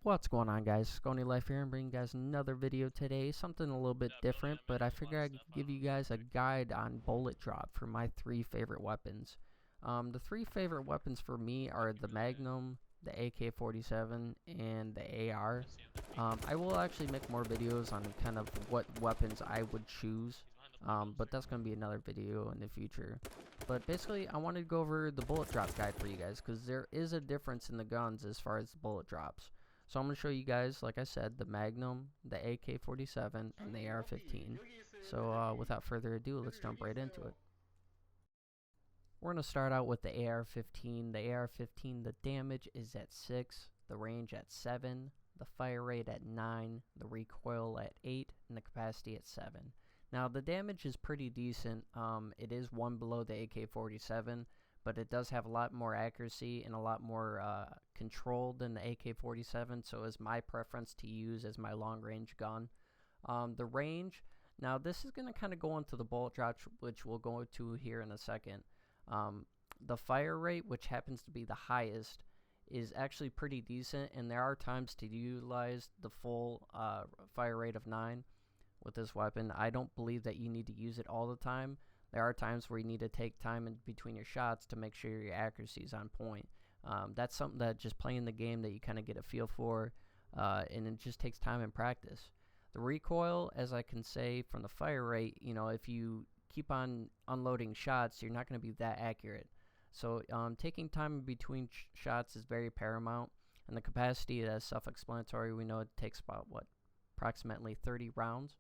What's going on, guys? Sconi Life here and bringing you guys another video today. Something a little bit different, but I figure I'd give you guys a guide on bullet drop for my 3 favorite weapons. The 3 favorite weapons for me are the Magnum, the AK-47, and the AR. I will actually make more videos on kind of what weapons I would choose, but that's going to be another video in the future. But basically, I wanted to go over the bullet drop guide for you guys, because there is a difference in the guns as far as the bullet drops. So I'm going to show you guys, like I said, the Magnum, the AK-47, and the AR-15. So without further ado, let's jump right into it. We're going to start out with the AR-15. The AR-15, the damage is at 6, the range at 7, the fire rate at 9, the recoil at 8, and the capacity at 7. Now, the damage is pretty decent. It is one below the AK-47, but it does have a lot more accuracy and a lot more control than the AK-47, so it's my preference to use as my long-range gun. The range, now this is going to kind of go into the bullet drop, which we'll go to here in a second. The fire rate, which happens to be the highest, is actually pretty decent, and there are times to utilize the full fire rate of 9 with this weapon. I don't believe that you need to use it all the time. There are times where you need to take time in between your shots to make sure your accuracy is on point. That's something that just playing the game that you kind of get a feel for, and it just takes time and practice. The recoil, as I can say from the fire rate, you know, if you keep on unloading shots, you're not going to be that accurate. So taking time in between shots is very paramount, and the capacity is self-explanatory. We know it takes about, approximately 30 rounds.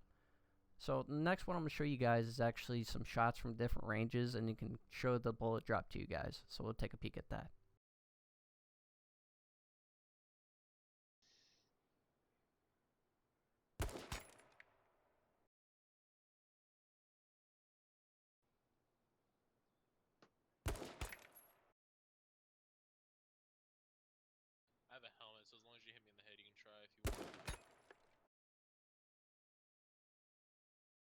So the next one I'm going to show you guys is actually some shots from different ranges, and you can show the bullet drop to you guys. So we'll take a peek at that. I have a helmet, so as long as you hit me in the head, you can try if you want.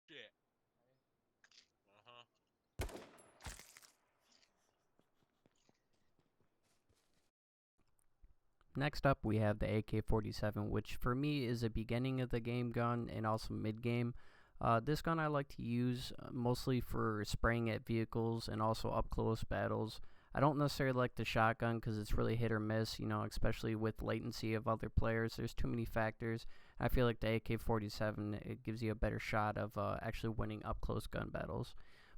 Shit. Next up, we have the AK-47, which for me is a beginning of the game gun and also mid-game. This gun I like to use mostly for spraying at vehicles and also up-close battles. I don't necessarily like the shotgun because it's really hit or miss, you know, especially with latency of other players. There's too many factors. I feel like the AK-47, it gives you a better shot of actually winning up-close gun battles.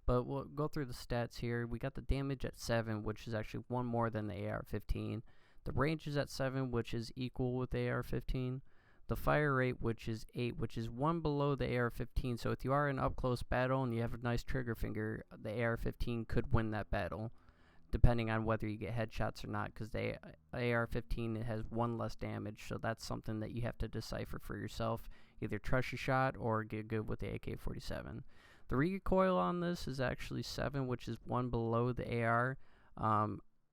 But we'll go through the stats here. We got the damage at 7, which is actually one more than the AR-15. The range is at 7, which is equal with the AR-15. The fire rate, which is 8, which is 1 below the AR-15. So if you are in an up-close battle and you have a nice trigger finger, the AR-15 could win that battle, depending on whether you get headshots or not, because the AR-15 it has 1 less damage, so that's something that you have to decipher for yourself. Either trust your shot or get good with the AK-47. The recoil on this is actually 7, which is 1 below the AR.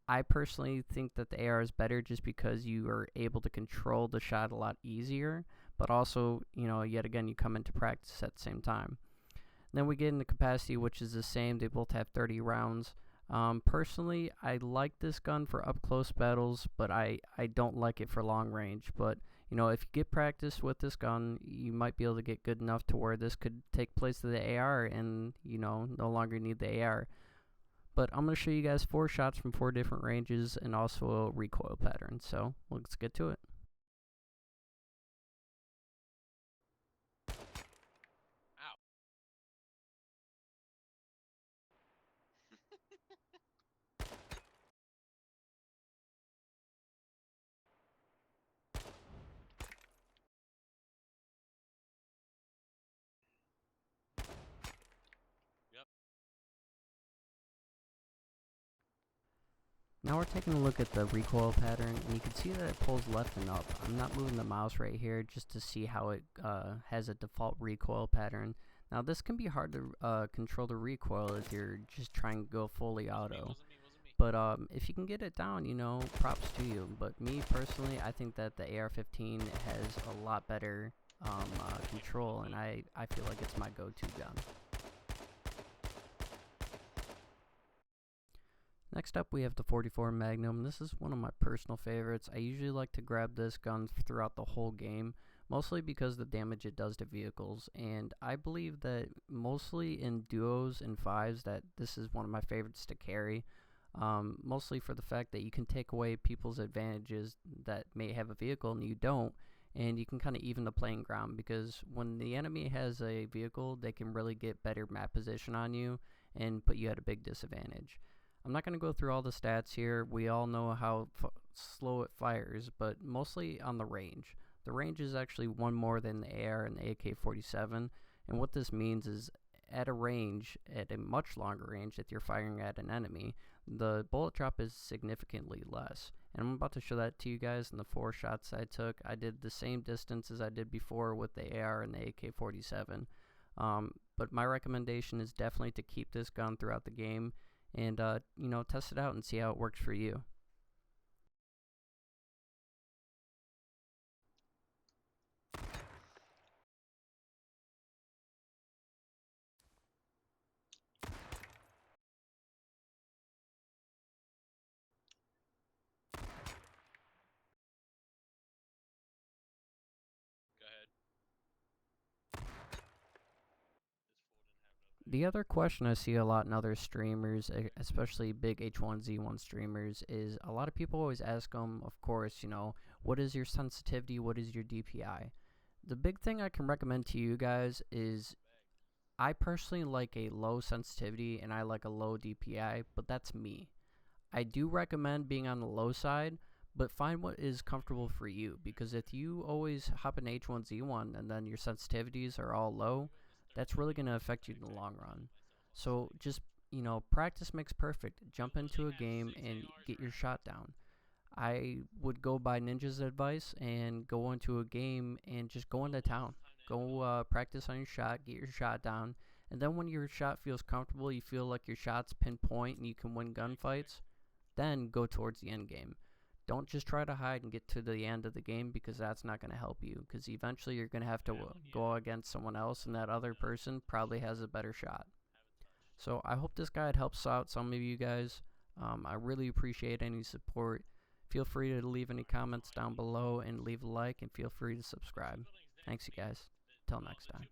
I personally think that the AR is better just because you are able to control the shot a lot easier, but also, you know, yet again, you come into practice at the same time. Then we get into capacity, which is the same. They both have 30 rounds. Personally, I like this gun for up-close battles, but I don't like it for long range. But, you know, if you get practice with this gun, you might be able to get good enough to where this could take place of the AR and, you know, no longer need the AR. But I'm going to show you guys 4 shots from 4 different ranges and also a recoil pattern. So let's get to it. Ow. Yep. Now we're taking a look at the recoil pattern, and you can see that it pulls left and up. I'm not moving the mouse right here just to see how it has a default recoil pattern. Now this can be hard to control the recoil if you're just trying to go fully auto. Wasn't me. But if you can get it down, you know, props to you. But me personally, I think that the AR-15 has a lot better control, and I feel like it's my go-to gun. Next up, we have the 44 Magnum. This is one of my personal favorites. I usually like to grab this gun throughout the whole game, mostly because of the damage it does to vehicles, and I believe that mostly in duos and fives that this is one of my favorites to carry, mostly for the fact that you can take away people's advantages that may have a vehicle and you don't, and you can kind of even the playing ground, because when the enemy has a vehicle, they can really get better map position on you and put you at a big disadvantage. I'm not going to go through all the stats here. We all know how slow it fires, but mostly on the range. The range is actually one more than the AR and the AK-47, and what this means is at a range, at a much longer range that you're firing at an enemy, the bullet drop is significantly less. And I'm about to show that to you guys in the 4 shots I took. I did the same distance as I did before with the AR and the AK-47. But my recommendation is definitely to keep this gun throughout the game and test it out and see how it works for you. Go ahead. The other question I see a lot in other streamers, especially big H1Z1 streamers, is a lot of people always ask them, of course, what is your sensitivity, what is your DPI? The big thing I can recommend to you guys is, I personally like a low sensitivity and I like a low DPI, but that's me. I do recommend being on the low side, but find what is comfortable for you, because if you always hop in H1Z1 and then your sensitivities are all low, that's really going to affect you in the long run. So just, practice makes perfect. Jump into a game and get your shot down. I would go by Ninja's advice and go into a game and just go into town. Go practice on your shot, get your shot down, and then when your shot feels comfortable, you feel like your shot's pinpoint and you can win gunfights, then go towards the end game. Don't just try to hide and get to the end of the game, because that's not going to help you, because eventually you're going to have to go against someone else, and that other person probably has a better shot. So I hope this guide helps out some of you guys. I really appreciate any support. Feel free to leave any comments down below and leave a like, and feel free to subscribe. Thanks you guys. Till next time.